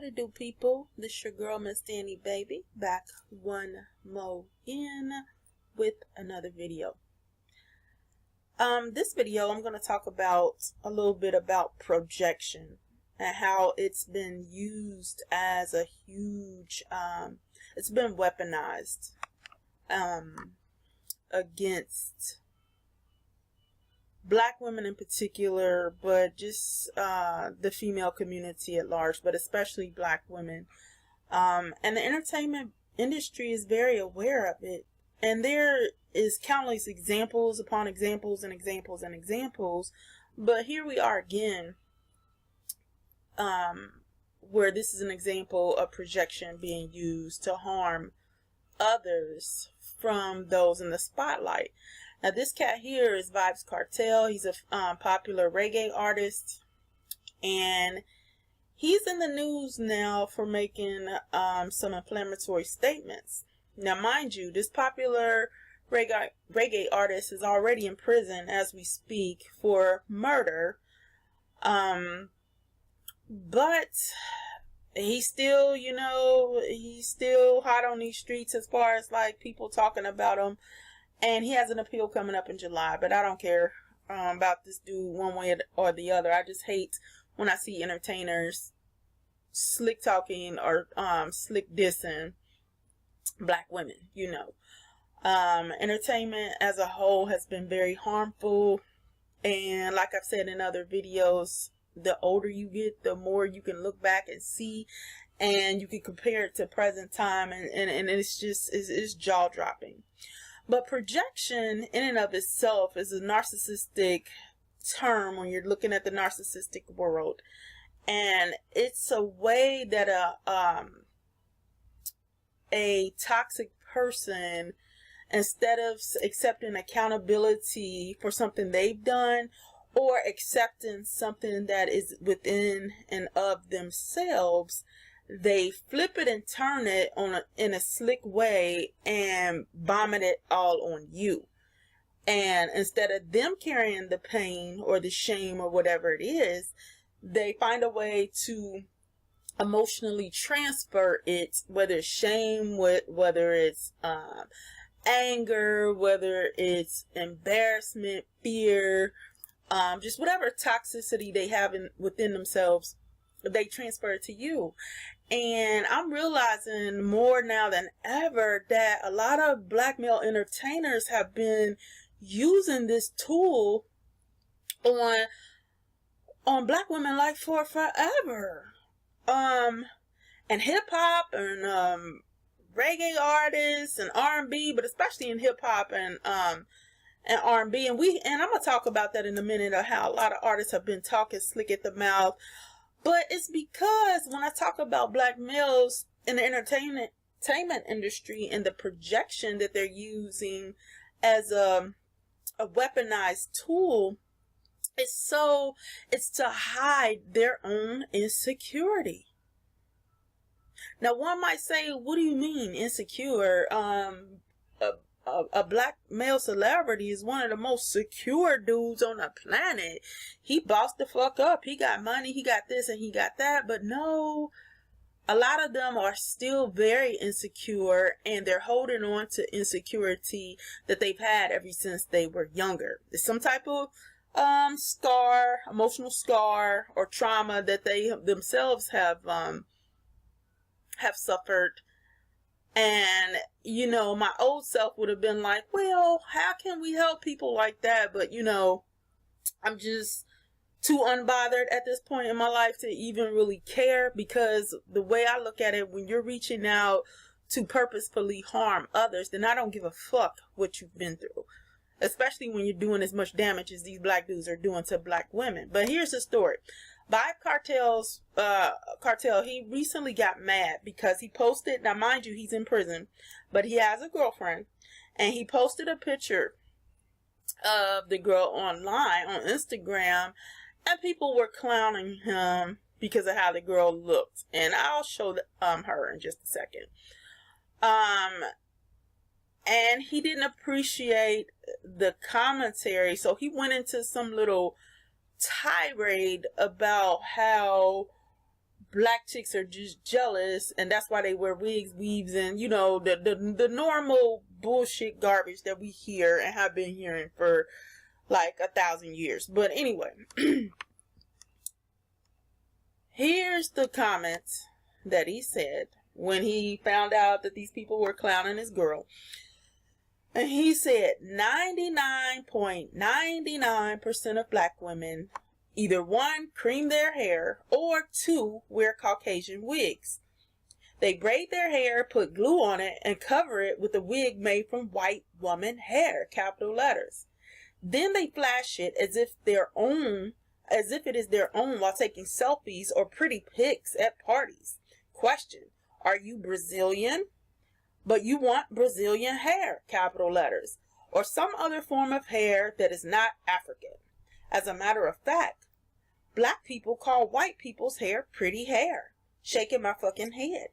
What it do, people? This your girl, Miss Danny Baby, back one more in with another video. This video I'm going to talk about a little bit about projection and how it's been used as a huge, it's been weaponized against Black women in particular, but just the female community at large, but especially Black women. And the entertainment industry is very aware of it. And there is countless examples upon examples and examples and examples. But here we are again, where this is an example of projection being used to harm others from those in the spotlight. Now, this cat here is VYBZ KARTEL. He's a popular reggae artist, and he's in the news now for making some inflammatory statements. Now, mind you, this popular reggae artist is already in prison as we speak for murder, but he's still, he's still hot on these streets as far as like people talking about him. And he has an appeal coming up in July, but I don't care about this dude one way or the other. I just hate when I see entertainers slick talking or slick dissing Black women, Entertainment as a whole has been very harmful. And like I've said in other videos, the older you get, the more you can look back and see, and you can compare it to present time. And it's just, it's jaw dropping. But projection in and of itself is a narcissistic term when you're looking at the narcissistic world. And it's a way that a toxic person, instead of accepting accountability for something they've done or accepting something that is within and of themselves, they flip it and turn it in a slick way and vomit it all on you. And instead of them carrying the pain or the shame or whatever it is, they find a way to emotionally transfer it, whether it's shame, whether it's anger, whether it's embarrassment, fear, just whatever toxicity they have within themselves, they transfer it to you. And I'm realizing more now than ever that a lot of Black male entertainers have been using this tool on Black women like for forever. And hip hop and reggae artists and R&B, but especially in hip hop and R&B, and I'm gonna talk about that in a minute, of how a lot of artists have been talking slick at the mouth. But it's because when I talk about Black males in the entertainment industry and the projection that they're using as a weaponized tool, it's to hide their own insecurity. Now, one might say, what do you mean insecure? A Black male celebrity is one of the most secure dudes on the planet. He bossed the fuck up. He got money. He got this and he got that. But no, a lot of them are still very insecure, and they're holding on to insecurity that they've had ever since they were younger. It's some type of scar, emotional scar or trauma that they themselves have suffered. And, my old self would have been like, well, how can we help people like that? But, I'm just too unbothered at this point in my life to even really care, because the way I look at it, when you're reaching out to purposefully harm others, then I don't give a fuck what you've been through, especially when you're doing as much damage as these Black dudes are doing to Black women. But here's the story. VYBZ KARTEL, he recently got mad because he posted, now mind you, he's in prison, but he has a girlfriend, and he posted a picture of the girl online on Instagram, and people were clowning him because of how the girl looked. And I'll show her in just a second. And he didn't appreciate the commentary, so he went into some little tirade about how black chicks are just jealous, and that's why they wear wigs, weaves, and you know, the normal bullshit garbage that we hear and have been hearing for like 1,000 years. But anyway, here's the comments that he said when he found out that these people were clowning his girl. And he said 99.99% of black women either 1, cream their hair, or 2, wear Caucasian wigs. They braid their hair, put glue on it, and cover it with a wig made from white woman hair, capital letters. Then they flash it as if it is their own while taking selfies or pretty pics at parties. Question: are you Brazilian? But you want Brazilian hair, capital letters, or some other form of hair that is not African. As a matter of fact, black people call white people's hair pretty hair. Shaking my fucking head.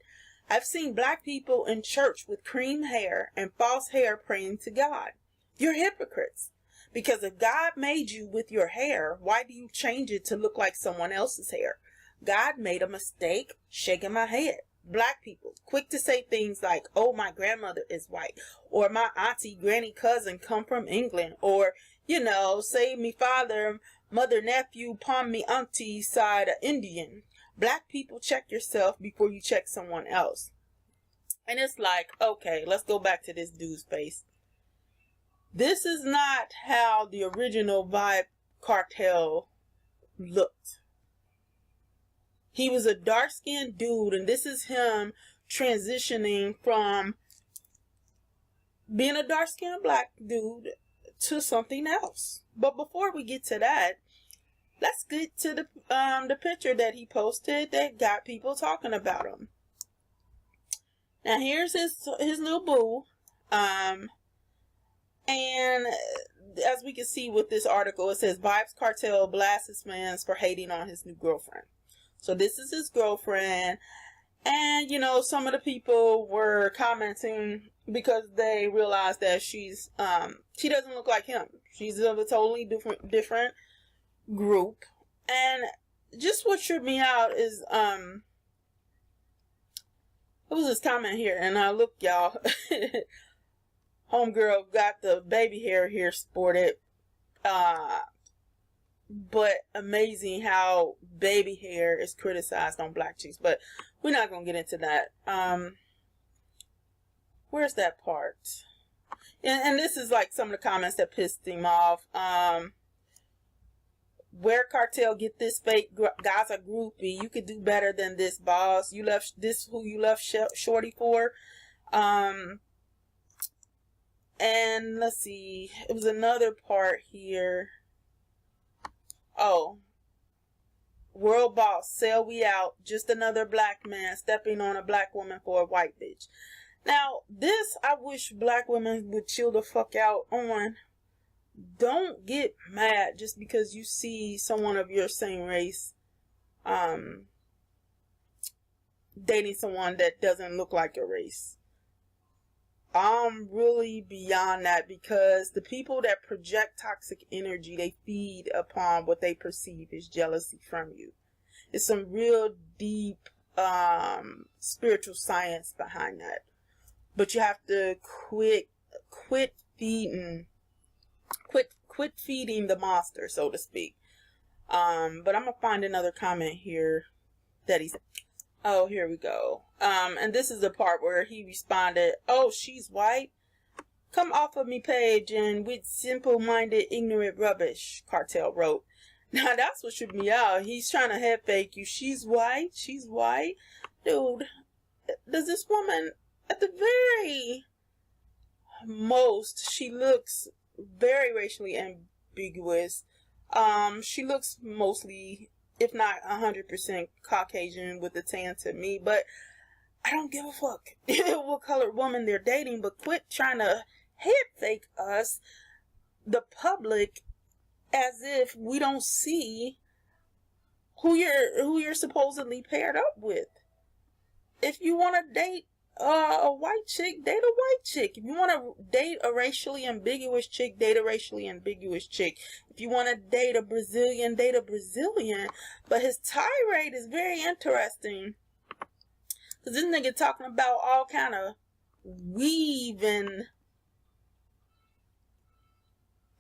I've seen black people in church with cream hair and false hair praying to God. You're hypocrites. Because if God made you with your hair, why do you change it to look like someone else's hair? God made a mistake. Shaking my head. Black people, quick to say things like, oh, my grandmother is white, or my auntie, granny, cousin come from England, or, you know, say me father, mother, nephew, palm me auntie side Indian. Black people, check yourself before you check someone else. And it's like, okay, let's go back to this dude's face. This is not how the original VYBZ Kartel looked. He was a dark-skinned dude, and this is him transitioning from being a dark-skinned black dude to something else. But before we get to that, let's get to the picture that he posted that got people talking about him. Now here's his little boo, and as we can see with this article, it says VYBZ Kartel blasts his fans for hating on his new girlfriend. So this is his girlfriend, and you know, some of the people were commenting because they realized that she doesn't look like him. She's of a totally different group. And just what tripped me out is it was this comment here, and look, y'all, homegirl got the baby hair here sported, but amazing how baby hair is criticized on black chicks. But we're not gonna get into that. Where's that part? And this is like some of the comments that pissed him off. Where Kartel get this fake Gaza groupie? You could do better than this, boss. You left this who you left shorty for. And let's see, it was another part here. Oh, world boss, sell we out. Just another black man stepping on a black woman for a white bitch. Now, this I wish black women would chill the fuck out on. Don't get mad just because you see someone of your same race dating someone that doesn't look like your race. I'm really beyond that, because the people that project toxic energy, they feed upon what they perceive as jealousy from you. It's some real deep spiritual science behind that. But you have to quit feeding the monster, so to speak. But I'm gonna find another comment here that he's. Oh, here we go. And this is the part where he responded, oh, she's white? Come off of me page and with simple-minded, ignorant rubbish, Kartel wrote. Now, that's what should me out. He's trying to head fake you. She's white? She's white? Dude, does this woman, at the very most, she looks very racially ambiguous. She looks mostly, if not 100% Caucasian with a tan to me, but I don't give a fuck what colored woman they're dating. But quit trying to head fake us, the public, as if we don't see who you're supposedly paired up with. If you want to date a white chick, date a white chick. If you want to date a racially ambiguous chick, date a racially ambiguous chick. If you want to date a Brazilian, date a Brazilian. But his tirade is very interesting, because this nigga talking about all kind of weave and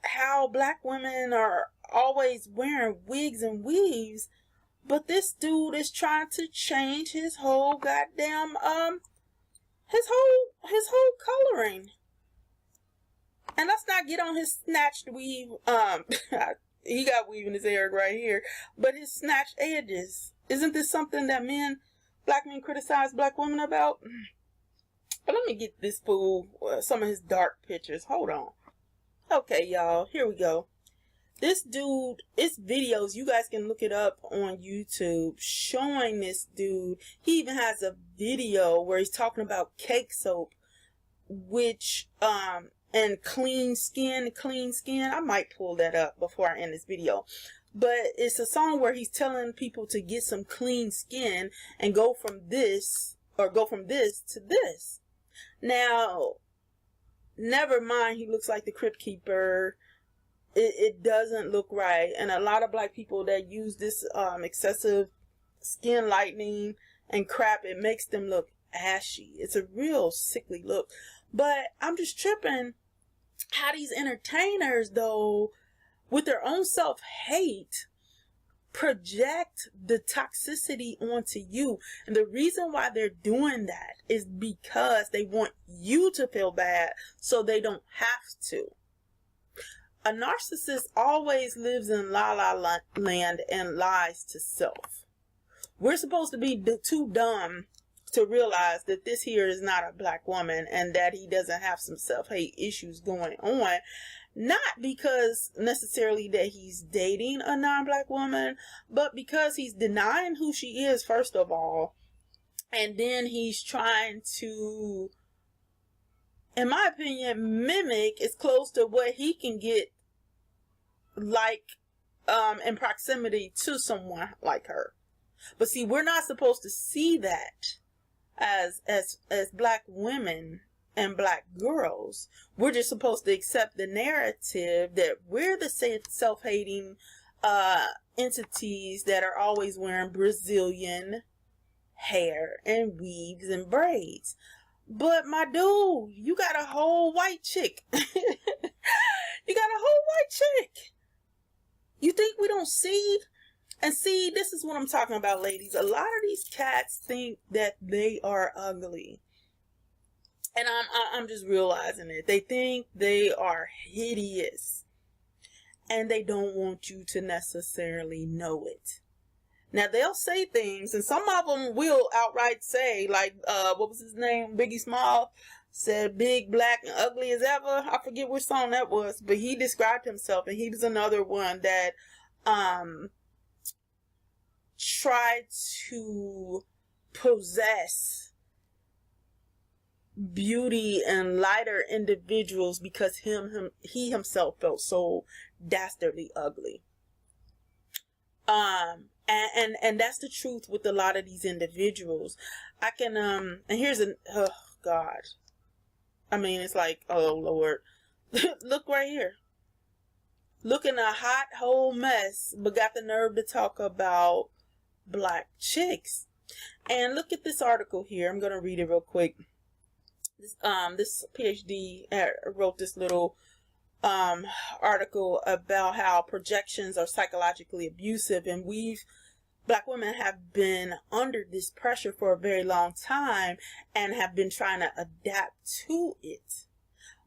how black women are always wearing wigs and weaves. But this dude is trying to change his whole goddamn his whole coloring. And let's not get on his snatched weave. He got weave in his hair right here, but his snatched edges. Isn't this something that black men criticize black women about? But let me get this fool some of his dark pictures. Hold on. Okay, y'all, here we go. This dude, it's videos, you guys can look it up on YouTube, showing this dude. He even has a video where he's talking about cake soap, which, and clean skin. I might pull that up before I end this video. But it's a song where he's telling people to get some clean skin and go from this to this. Now, never mind, he looks like the Crypt Keeper. It doesn't look right. And a lot of black people that use this excessive skin lightening and crap, it makes them look ashy. It's a real sickly look. But I'm just tripping how these entertainers, though, with their own self-hate, project the toxicity onto you. And the reason why they're doing that is because they want you to feel bad so they don't have to. A narcissist always lives in la-la land and lies to self. We're supposed to be too dumb to realize that this here is not a black woman and that he doesn't have some self-hate issues going on. Not because necessarily that he's dating a non-black woman, but because he's denying who she is, first of all. And then he's trying to, in my opinion, mimic as close to what he can get, like, in proximity to someone like her. But see, we're not supposed to see that as black women and black girls. We're just supposed to accept the narrative that we're the self-hating entities that are always wearing Brazilian hair and weaves and braids. But my dude, you got a whole white chick. You got a whole white chick. You think we don't see? And see, this is what I'm talking about, ladies. A lot of these cats think that they are ugly. And I'm just realizing it. They think they are hideous. And they don't want you to necessarily know it. Now, they'll say things, and some of them will outright say, like, what was his name? Biggie Small said, big, black, and ugly as ever. I forget which song that was, but he described himself, and he was another one that tried to possess beauty and lighter individuals because he himself felt so dastardly ugly. And that's the truth with a lot of these individuals. I can and here's oh God. I mean, it's like, oh Lord. Look right here. Looking a hot whole mess, but got the nerve to talk about black chicks. And look at this article here. I'm gonna read it real quick. This PhD wrote this little article about how projections are psychologically abusive, and black women have been under this pressure for a very long time and have been trying to adapt to it.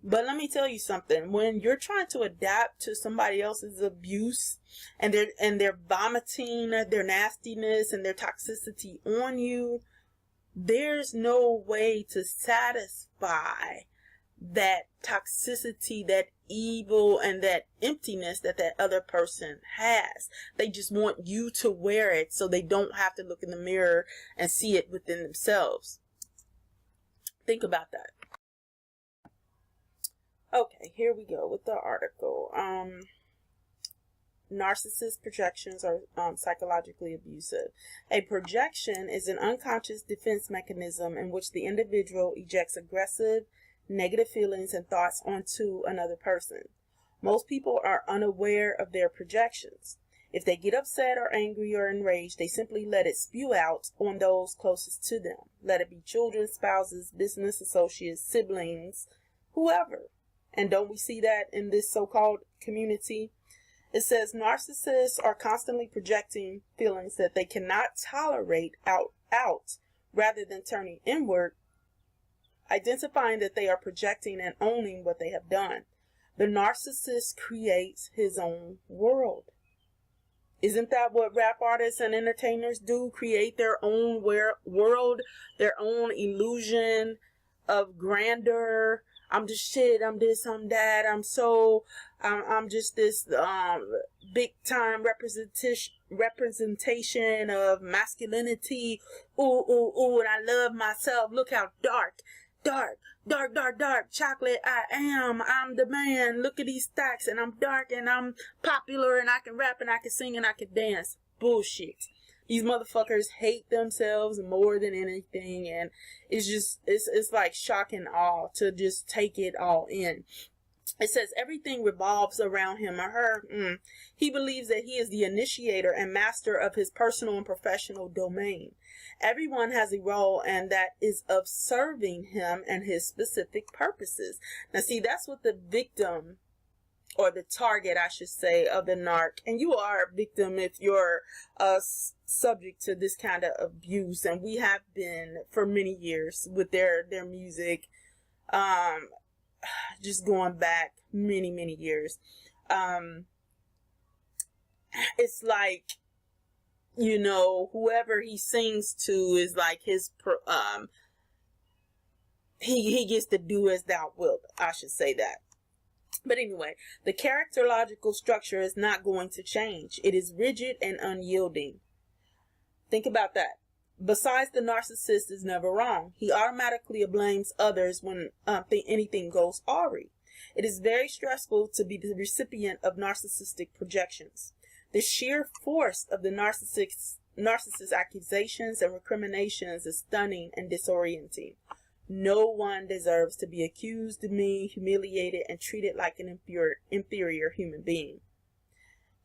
But let me tell you something. When you're trying to adapt to somebody else's abuse and they're vomiting their nastiness and their toxicity on you, there's no way to satisfy that toxicity, that evil, and that emptiness that other person has. They just want you to wear it so they don't have to look in the mirror and see it within themselves. Think about that. Okay, here we go with the article. narcissist projections are psychologically abusive. A projection is an unconscious defense mechanism in which the individual ejects aggressive, negative feelings and thoughts onto another person. Most people are unaware of their projections. If they get upset or angry or enraged, they simply let it spew out on those closest to them. Let it be children, spouses, business associates, siblings, whoever. And don't we see that in this so-called community? It says narcissists are constantly projecting feelings that they cannot tolerate out rather than turning inward, identifying that they are projecting and owning what they have done. The narcissist creates his own world. Isn't that what rap artists and entertainers do? Create their own world, their own illusion of grandeur. I'm the shit, I'm this, I'm that, I'm just this big time representation of masculinity. Ooh, ooh, ooh, and I love myself. Look how dark chocolate I am. I'm the man. Look at these stacks, and I'm dark, and I'm popular, and I can rap, and I can sing, and I can dance. Bullshit. These motherfuckers hate themselves more than anything, and it's like shock and awe to just take it all in. It says everything revolves around him or her. He believes that he is the initiator and master of his personal and professional domain. Everyone has a role, and that is of serving him and his specific purposes. Now, see, that's what the victim, or the target, I should say, of the narc. And you are a victim if you're subject to this kind of abuse. And we have been for many years with their music. Just going back many years. It's like, you know, whoever he sings to is like his, he gets to do as thou wilt, I should say that. But anyway, the characterological structure is not going to change. It is rigid and unyielding. Think about that. Besides, the narcissist is never wrong. He automatically blames others when anything goes awry. It is very stressful to be the recipient of narcissistic projections. The sheer force of the narcissist's accusations and recriminations is stunning and disorienting. No one deserves to be accused, demeaned, humiliated, and treated like an inferior human being.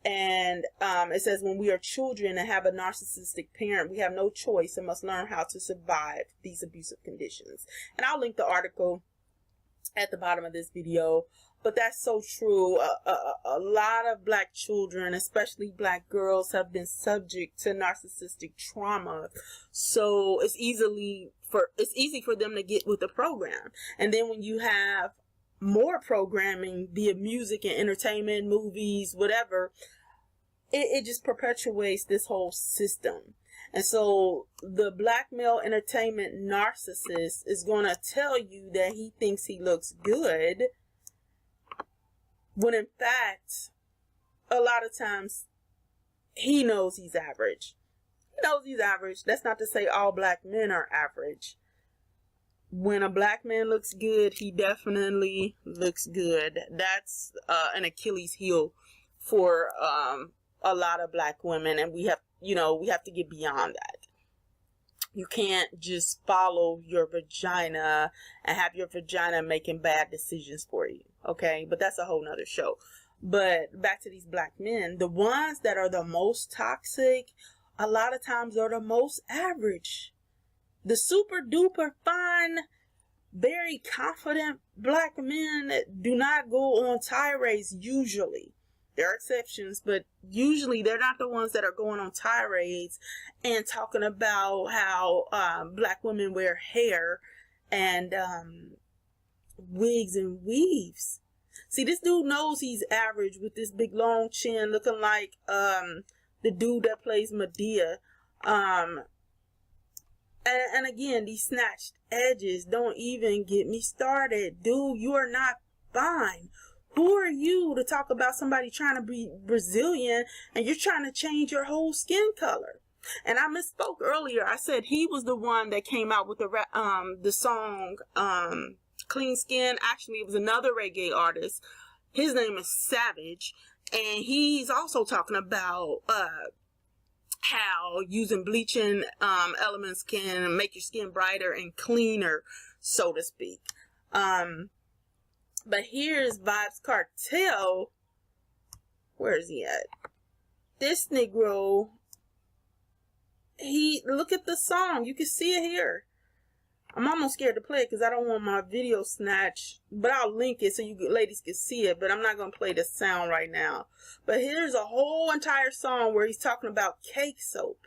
And it says when we are children and have a narcissistic parent, we have no choice and must learn how to survive these abusive conditions. And I'll link the article at the bottom of this video. But that's so true. A lot of black children, especially black girls, have been subject to narcissistic trauma. So it's easy for them to get with the program. And then when you have more programming, be it music and entertainment, movies, whatever, it just perpetuates this whole system. And so the black male entertainment narcissist is going to tell you that he thinks he looks good, when in fact, a lot of times, he knows he's average. He knows he's average. That's not to say all black men are average. When a black man looks good, he definitely looks good. That's an Achilles heel for a lot of black women, and we have to get beyond that. You can't just follow your vagina and have your vagina making bad decisions for you, okay? But that's a whole nother show. But back to these black men, the ones that are the most toxic, a lot of times are the most average. The super duper fine, very confident black men do not go on tirades usually. There are exceptions, but usually they're not the ones that are going on tirades and talking about how black women wear hair and wigs and weaves. See, this dude knows he's average with this big long chin, looking like the dude that plays Medea. And again, these snatched edges, don't even get me started. Dude, you are not fine. Who are you to talk about somebody trying to be Brazilian and you're trying to change your whole skin color? And I misspoke earlier. I said he was the one that came out with the song Clean Skin. Actually, it was another reggae artist. His name is Savage. And he's also talking about how using bleaching elements can make your skin brighter and cleaner, so to speak. But here's VYBZ KARTEL. Where is he at? This Negro, look at the song. You can see it here. I'm almost scared to play it because I don't want my video snatched, but I'll link it so you ladies can see it, but I'm not going to play the sound right now. But here's a whole entire song where he's talking about cake soap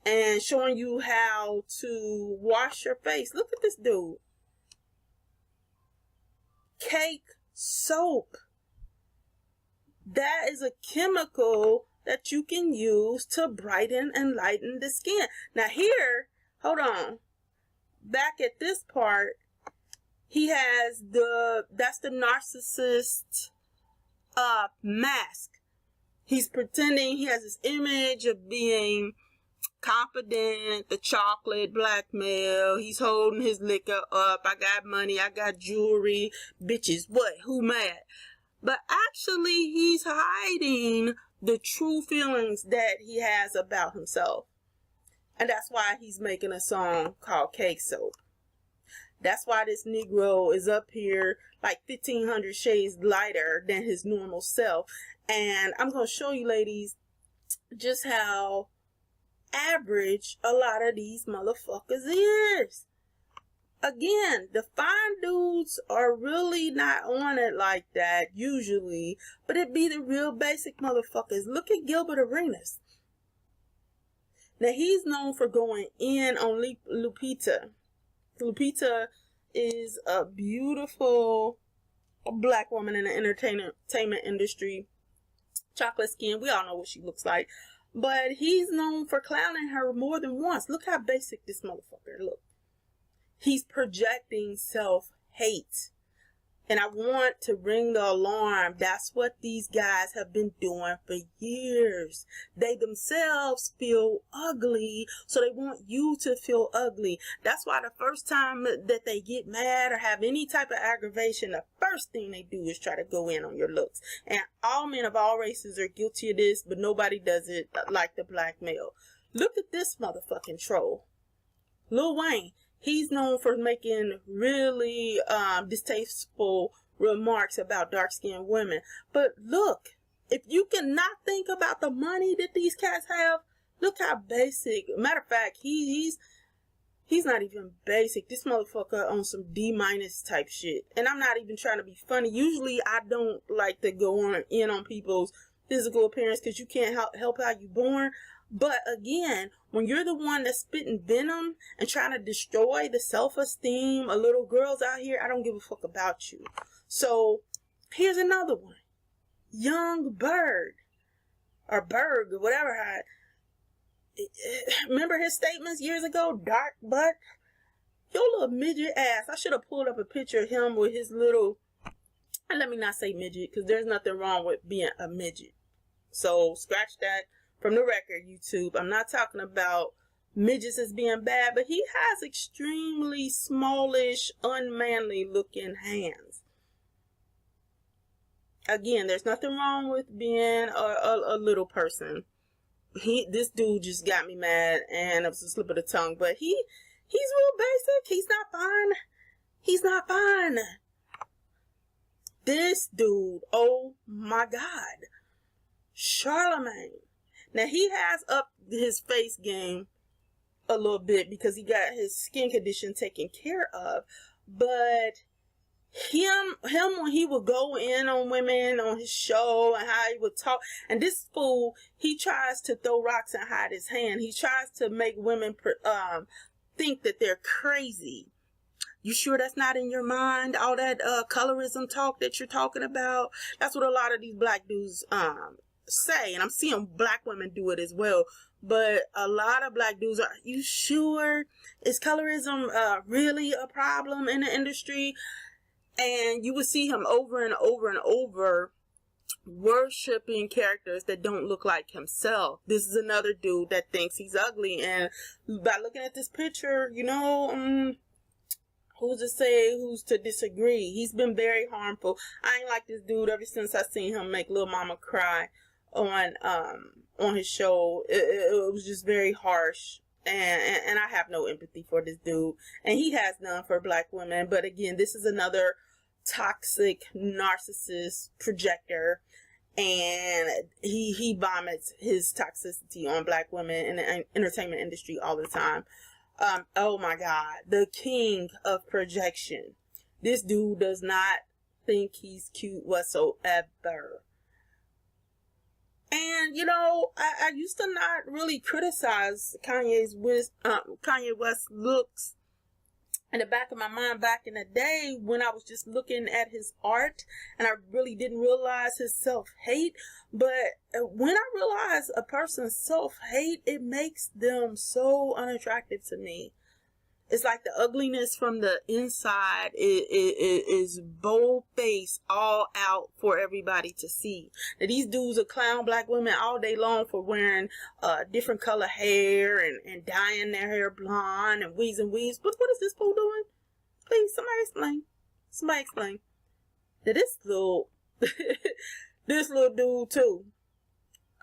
and showing you how to wash your face. Look at this dude. Cake soap. That is a chemical that you can use to brighten and lighten the skin. Now here, hold on. Back at this part, he has that's the narcissist mask. He's pretending he has this image of being confident, the chocolate blackmail. He's holding his liquor up. I got money, I got jewelry. Bitches, what? Who mad? But actually, he's hiding the true feelings that he has about himself. And that's why he's making a song called Cake Soap. That's why this Negro is up here like 1,500 shades lighter than his normal self. And I'm going to show you, ladies, just how average a lot of these motherfuckers is. Again, the fine dudes are really not on it like that usually, but it be the real basic motherfuckers. Look at Gilbert Arenas. Now, he's known for going in on Lupita. Lupita is a beautiful black woman in the entertainment industry. Chocolate skin. We all know what she looks like. But he's known for clowning her more than once. Look how basic this motherfucker looks. He's projecting self-hate. And I want to ring the alarm. That's what these guys have been doing for years. They themselves feel ugly, so they want you to feel ugly. That's why the first time that they get mad or have any type of aggravation, the first thing they do is try to go in on your looks. And all men of all races are guilty of this, but nobody does it like the black male. Look at this motherfucking troll. Lil Wayne. He's known for making really distasteful remarks about dark-skinned women. But look, if you cannot think about the money that these cats have, look how basic. Matter of fact, he's not even basic. This motherfucker on some D- type shit. And I'm not even trying to be funny. Usually, I don't like to go in on people's physical appearance because you can't help how you're born. But again, when you're the one that's spitting venom and trying to destroy the self-esteem of little girls out here, I don't give a fuck about you. So here's another one. Young Bird. Or Berg, or whatever. Remember his statements years ago? Dark butt. Your little midget ass. I should have pulled up a picture of him with his little... And let me not say midget, because there's nothing wrong with being a midget. So scratch that. From the record, YouTube, I'm not talking about midgets as being bad, but he has extremely smallish, unmanly looking hands. Again, there's nothing wrong with being a little person. This dude just got me mad, and it was a slip of the tongue, but he's real basic. He's not fine. He's not fine. This dude, oh my God. Charlemagne. Now, he has upped his face game a little bit because he got his skin condition taken care of. But him when he would go in on women on his show and how he would talk. And this fool, he tries to throw rocks and hide his hand. He tries to make women think that they're crazy. You sure that's not in your mind? All that colorism talk that you're talking about? That's what a lot of these black dudes say, and I'm seeing black women do it as well, but a lot of black dudes are, you sure? Is colorism really a problem in the industry? And you would see him over and over and over worshiping characters that don't look like himself. This is another dude that thinks he's ugly, and by looking at this picture, you know, who's to say who's to disagree? He's been very harmful. I ain't like this dude ever since I seen him make Lil Mama cry on his show. It was just very harsh. And I have no empathy for this dude. And he has none for black women. But again, this is another toxic narcissist projector. And he vomits his toxicity on black women in the entertainment industry all the time. Oh my God, the king of projection. This dude does not think he's cute whatsoever. And, you know, I used to not really criticize Kanye West's looks in the back of my mind back in the day when I was just looking at his art and I really didn't realize his self-hate. But when I realize a person's self-hate, it makes them so unattractive to me. It's like the ugliness from the inside is bold-faced all out for everybody to see. Now, these dudes are clown black women all day long for wearing different color hair and dyeing their hair blonde and weaves and weaves. But what is this fool doing? Please, somebody explain. Somebody explain. Now, this little dude too.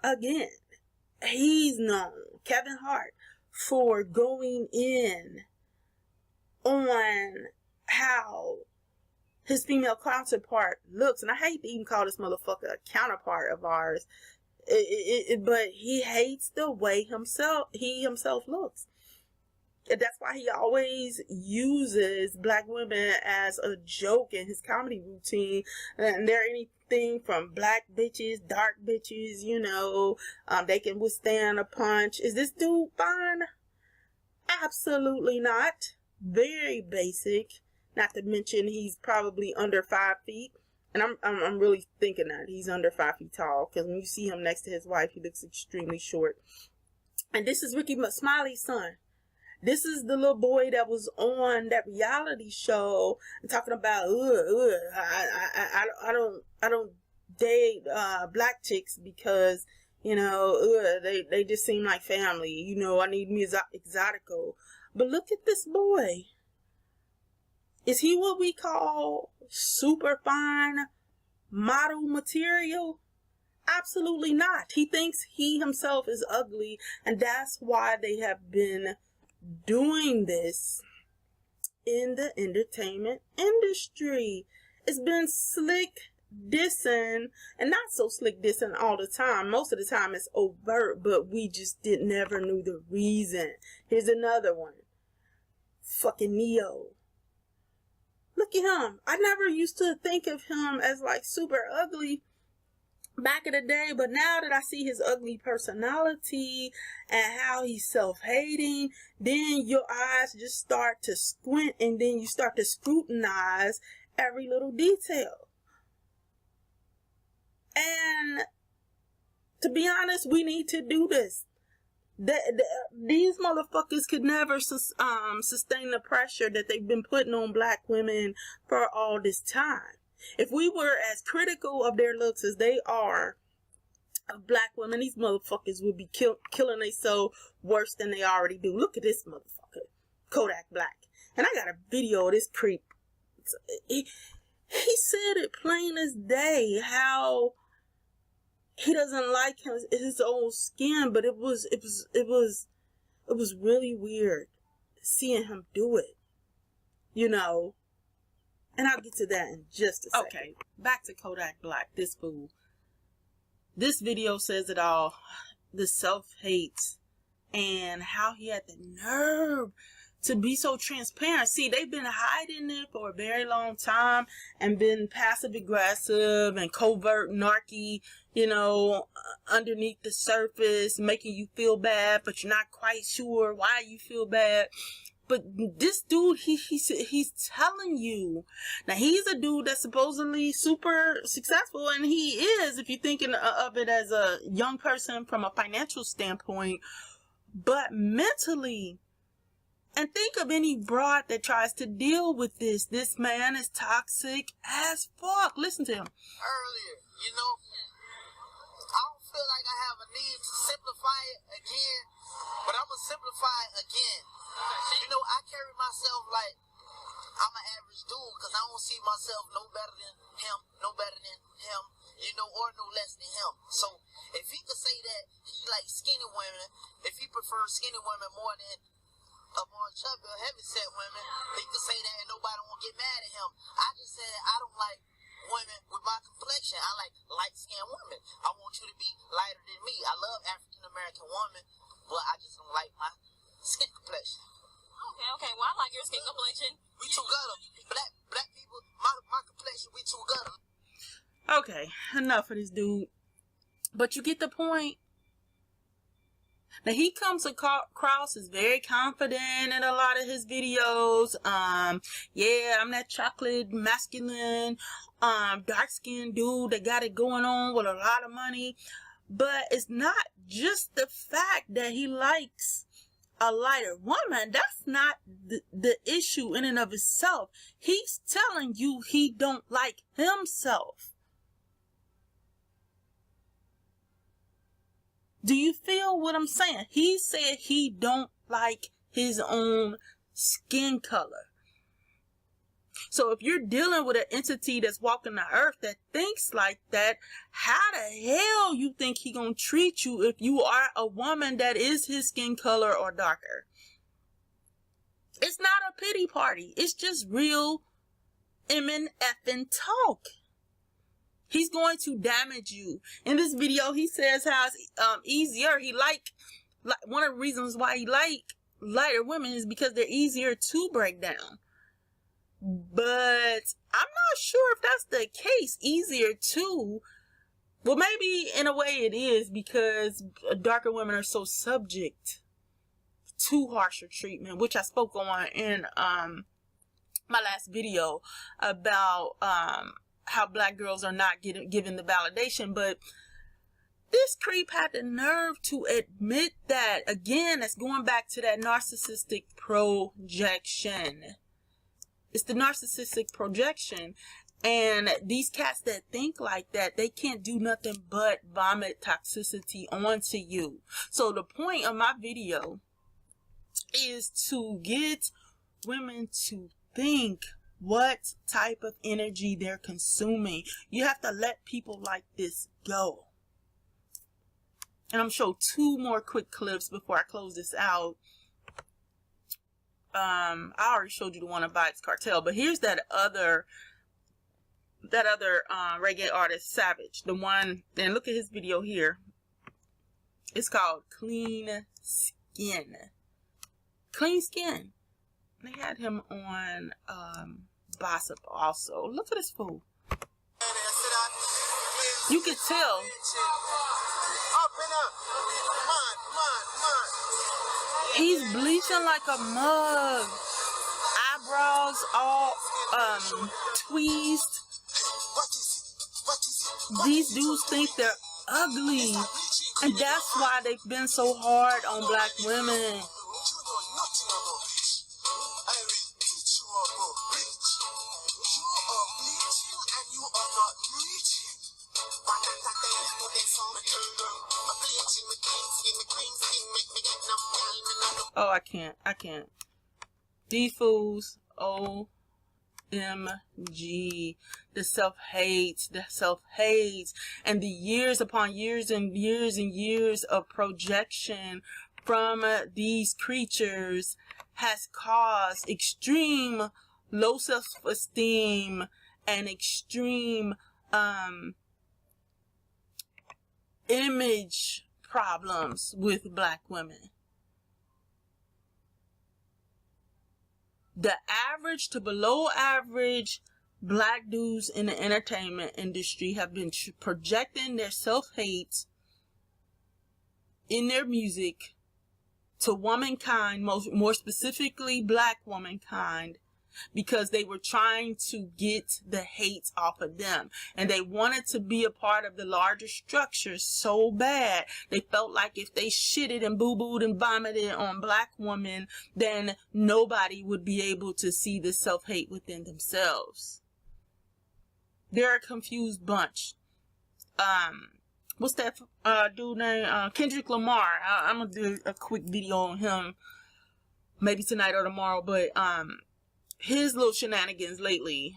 Again, he's known, Kevin Hart, for going in on how his female counterpart looks. And I hate to even call this motherfucker a counterpart of ours. But he hates the way he himself looks. And that's why he always uses black women as a joke in his comedy routine. And they're anything from black bitches, dark bitches, you know. They can withstand a punch. Is this dude fine? Absolutely not. Very basic, not to mention he's probably under 5 feet, and I'm really thinking that he's under 5 feet tall, because when you see him next to his wife, he looks extremely short. And this is Ricky Smiley's son. This is the little boy that was on that reality show and talking about I don't date black chicks because, you know, they just seem like family. You know, I need me exotico. But look at this boy. Is he what we call super fine model material? Absolutely not. He thinks he himself is ugly, and that's why they have been doing this in the entertainment industry. It's been slick dissing, and not so slick dissing all the time. Most of the time it's overt, but we just never knew the reason. Here's another one. Fucking Neo. Look at him. I never used to think of him as like super ugly back in the day, but now that I see his ugly personality and how he's self-hating, then your eyes just start to squint, and then you start to scrutinize every little detail. And to be honest, we need to do this. These motherfuckers could never sustain the pressure that they've been putting on black women for all this time. If we were as critical of their looks as they are of black women, these motherfuckers would be killing themselves worse than they already do. Look at this motherfucker, Kodak Black. And I got a video of this creep. He said it plain as day how he doesn't like his own skin, but it was really weird seeing him do it, you know. And I'll get to that in just a second. Okay, back to Kodak Black, this fool. This video says it all. The self-hate and how he had the nerve to be so transparent. See, they've been hiding it for a very long time and been passive-aggressive and covert narky, you know, underneath the surface, making you feel bad, but you're not quite sure why you feel bad. But this dude, he's telling you. Now, he's a dude that's supposedly super successful, and he is, if you're thinking of it as a young person from a financial standpoint. But mentally, and think of any broad that tries to deal with this. This man is toxic as fuck. Listen to him. Earlier, you know, I don't feel like I have a need to simplify it again, but I'm going to simplify it again. You know, I carry myself like I'm an average dude because I don't see myself no better than him, no better than him, you know, or no less than him. So if he could say that he likes skinny women, if he prefers skinny women more than a more chubby or heavyset women, he could say that and nobody won't get mad at him. I just said I don't like women with my complexion. I like light-skinned women. I want you to be lighter than me. I love African-American women, but I just don't like my skin complexion. Okay. Well, I like your skin complexion. We too gutter. Black people, my complexion, we too gutter. Okay, enough of this dude. But you get the point. Now, he comes across as very confident in a lot of his videos. Yeah, I'm that chocolate, masculine, dark-skinned dude that got it going on with a lot of money. But it's not just the fact that he likes a lighter woman. That's not the issue in and of itself. He's telling you he don't like himself. Do you feel what I'm saying? He said he don't like his own skin color. So if you're dealing with an entity that's walking the earth that thinks like that, how the hell you think he gonna treat you if you are a woman that is his skin color or darker? It's not a pity party. It's just real effing talk. He's going to damage you. In this video, he says how it's easier. He like one of the reasons why he like lighter women is because they're easier to break down. But I'm not sure if that's the case. Easier to. Well, maybe in a way it is because darker women are so subject to harsher treatment, which I spoke on in my last video about how black girls are not given the validation. But this creep had the nerve to admit that. Again, that's going back to that narcissistic projection. It's the narcissistic projection. And these cats that think like that, they can't do nothing but vomit toxicity onto you. So the point of my video is to get women to think what type of energy they're consuming. You have to let people like this go. And I'm showing 2 more quick clips before I close this out. I already showed you the one of VYBZ KARTEL, but here's that other reggae artist, Savage. The one, and look at his video here. It's called Clean Skin. Clean Skin. They had him on Gossip also. Look at this fool. You can tell. He's bleaching like a mug. Eyebrows all tweezed. These dudes think they're ugly. And that's why they've been so hard on black women. Oh, I can't. These fools, OMG. The self-hate, and the years upon years and years and years of projection from these creatures has caused extreme low self-esteem and extreme image problems with black women. The average to below average black dudes in the entertainment industry have been projecting their self-hate in their music to womankind, more specifically black womankind, because they were trying to get the hate off of them. And they wanted to be a part of the larger structure so bad. They felt like if they shitted and boo-booed and vomited on black women, then nobody would be able to see the self-hate within themselves. They're a confused bunch. What's that dude named? Kendrick Lamar. I'm going to do a quick video on him maybe tonight or tomorrow. But his little shenanigans lately,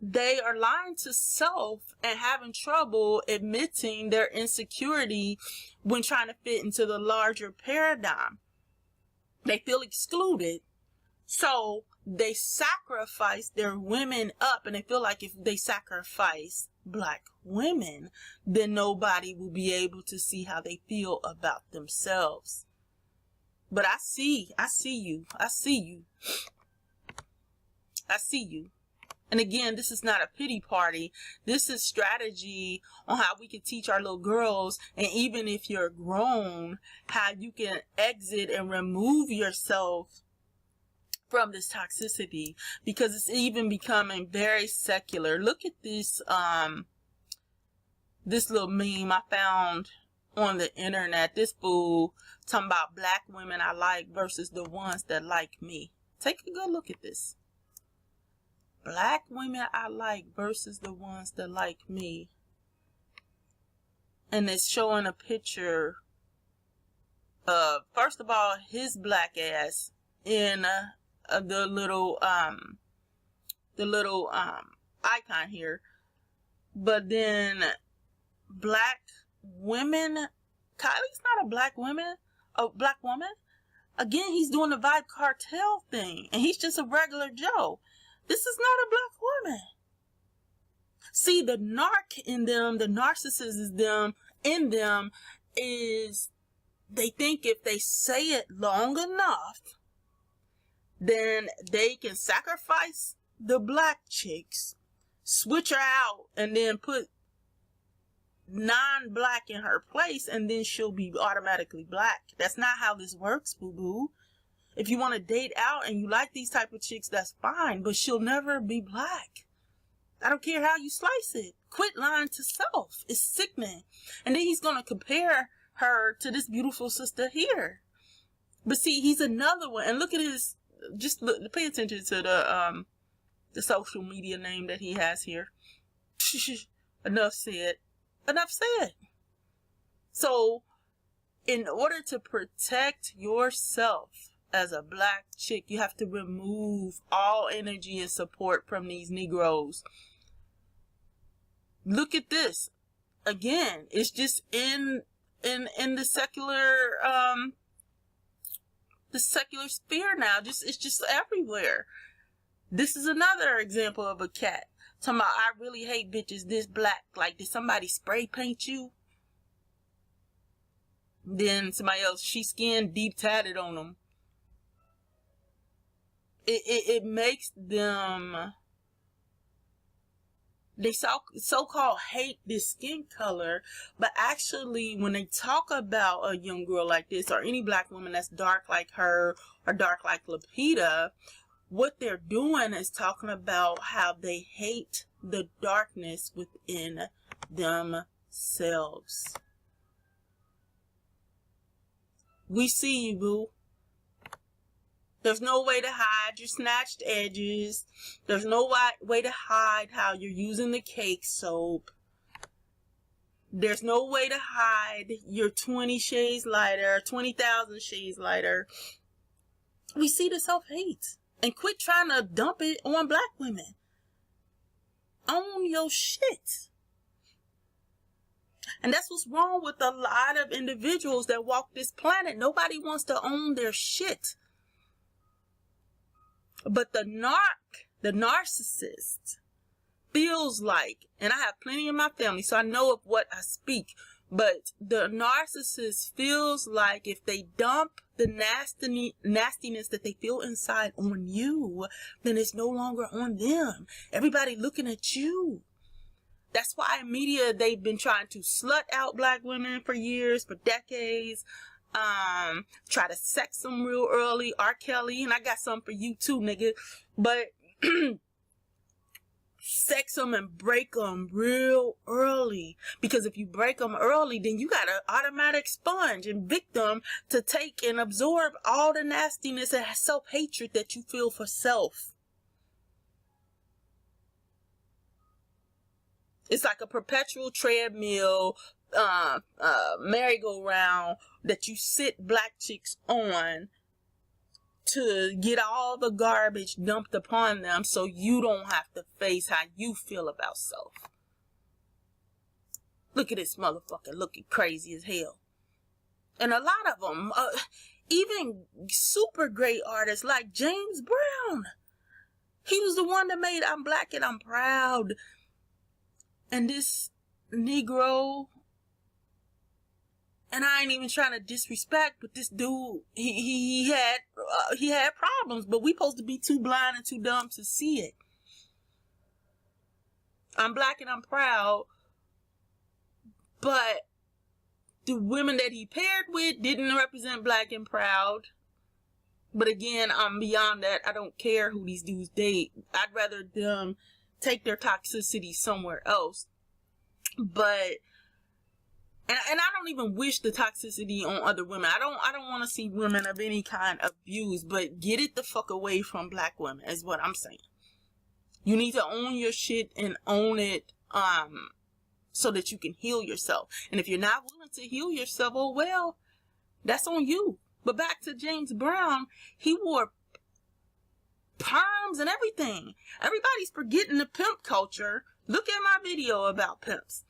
they are lying to self and having trouble admitting their insecurity when trying to fit into the larger paradigm. They feel excluded, so they sacrifice their women up, and they feel like if they sacrifice black women, then nobody will be able to see how they feel about themselves. But I see you. And again, this is not a pity party. This is strategy on how we can teach our little girls, and even if you're grown, how you can exit and remove yourself from this toxicity, because it's even becoming very secular. Look at this this little meme I found on the internet. This fool talking about black women I like versus the ones that like me. Take a good look at this. Black women I like versus the ones that like me. And it's showing a picture of, first of all, his black ass in the little icon here. But then black women, Kylie's not a black woman. Again, he's doing the VYBZ KARTEL thing, and he's just a regular Joe. This is not a black woman. See, the narc in them, the narcissist in them is, they think if they say it long enough, then they can sacrifice the black chicks, switch her out, and then put non-black in her place, and then she'll be automatically black. That's not how this works, boo-boo. If you want to date out and you like these type of chicks, that's fine, but she'll never be black. I don't care how you slice it. Quit lying to self. It's sickening. And then he's going to compare her to this beautiful sister here. But see, he's another one. And look at his, just look, pay attention to the social media name that he has here. Enough said. Enough said. So, in order to protect yourself as a black chick, you have to remove all energy and support from these Negroes. Look at this. Again, it's just in the secular sphere now. It's just everywhere. This is another example of a cat. Talking about, I really hate bitches this black. Like, did somebody spray paint you? Then somebody else, she skin deep tatted on them. It makes them, they so-called hate this skin color, but actually when they talk about a young girl like this, or any black woman that's dark like her or dark like Lapita, what they're doing is talking about how they hate the darkness within themselves. We see you, boo. There's no way to hide your snatched edges. There's no way to hide how you're using the cake soap. There's no way to hide your 20 shades lighter, 20,000 shades lighter. We see the self-hate. And quit trying to dump it on black women. Own your shit. And that's what's wrong with a lot of individuals that walk this planet. Nobody wants to own their shit. But the narcissist, feels like, and I have plenty in my family, so I know of what I speak, but the narcissist feels like if they dump the nastiness that they feel inside on you, then it's no longer on them. Everybody looking at you. That's why in media, they've been trying to slut out black women for years, for decades. Try to sex them real early. R. Kelly, and I got something for you too, nigga. But sex them and break them real early. Because if you break them early, then you got an automatic sponge and victim to take and absorb all the nastiness and self-hatred that you feel for self. It's like a perpetual treadmill merry-go-round that you sit black chicks on to get all the garbage dumped upon them so you don't have to face how you feel about self. Look at this motherfucker looking crazy as hell. And a lot of them, even super great artists like James Brown. He was the one that made I'm Black and I'm Proud. And this Negro, and I ain't even trying to disrespect, but this dude, he had problems, but we supposed to be too blind and too dumb to see it. I'm Black and I'm Proud, but the women that he paired with didn't represent Black and Proud. But again, I'm beyond that. I don't care who these dudes date. I'd rather them take their toxicity somewhere else. But and I don't even wish the toxicity on other women. I don't want to see women of any kind abused, but get it the fuck away from black women is what I'm saying. You need to own your shit and own it so that you can heal yourself. And if you're not willing to heal yourself, oh well, that's on you. But back to James Brown, he wore perms and everything. Everybody's forgetting the pimp culture. Look at my video about pimps.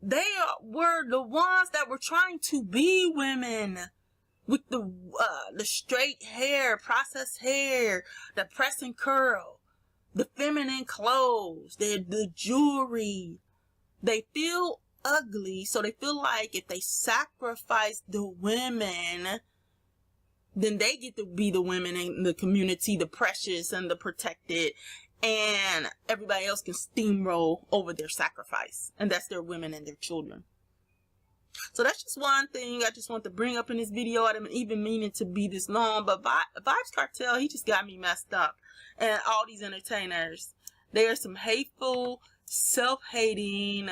They were the ones that were trying to be women with the straight hair, processed hair, the press and curl, the feminine clothes, the jewelry. They feel ugly, so they feel like if they sacrifice the women, then they get to be the women in the community, the precious and the protected, and everybody else can steamroll over their sacrifice, and that's their women and their children. So that's just one thing I just want to bring up in this video. I didn't even mean it to be this long, but VYBZ KARTEL, he just got me messed up. And all these entertainers, they are some hateful, self-hating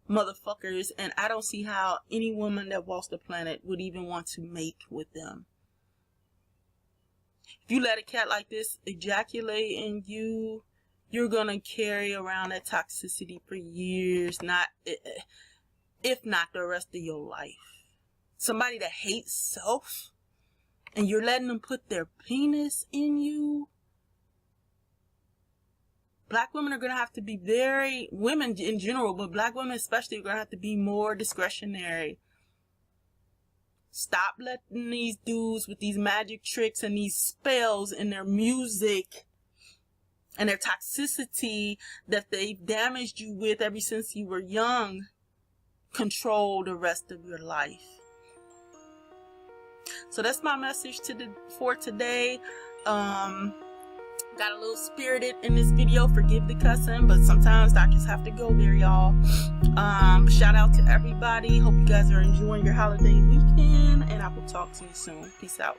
motherfuckers, and I don't see how any woman that walks the planet would even want to mate with them. If you let a cat like this ejaculate in you, you're gonna carry around that toxicity for years, if not the rest of your life. Somebody that hates self, and you're letting them put their penis in you. Black women are going to have to be women in general, but black women especially are going to have to be more discretionary. Stop letting these dudes with these magic tricks and these spells in their music and their toxicity that they've damaged you with ever since you were young control the rest of your life. So that's my message for today. Got a little spirited in this video. Forgive the cussing, but sometimes I just have to go there, y'all. Shout out to everybody. Hope you guys are enjoying your holiday weekend, and I will talk to you soon. Peace out.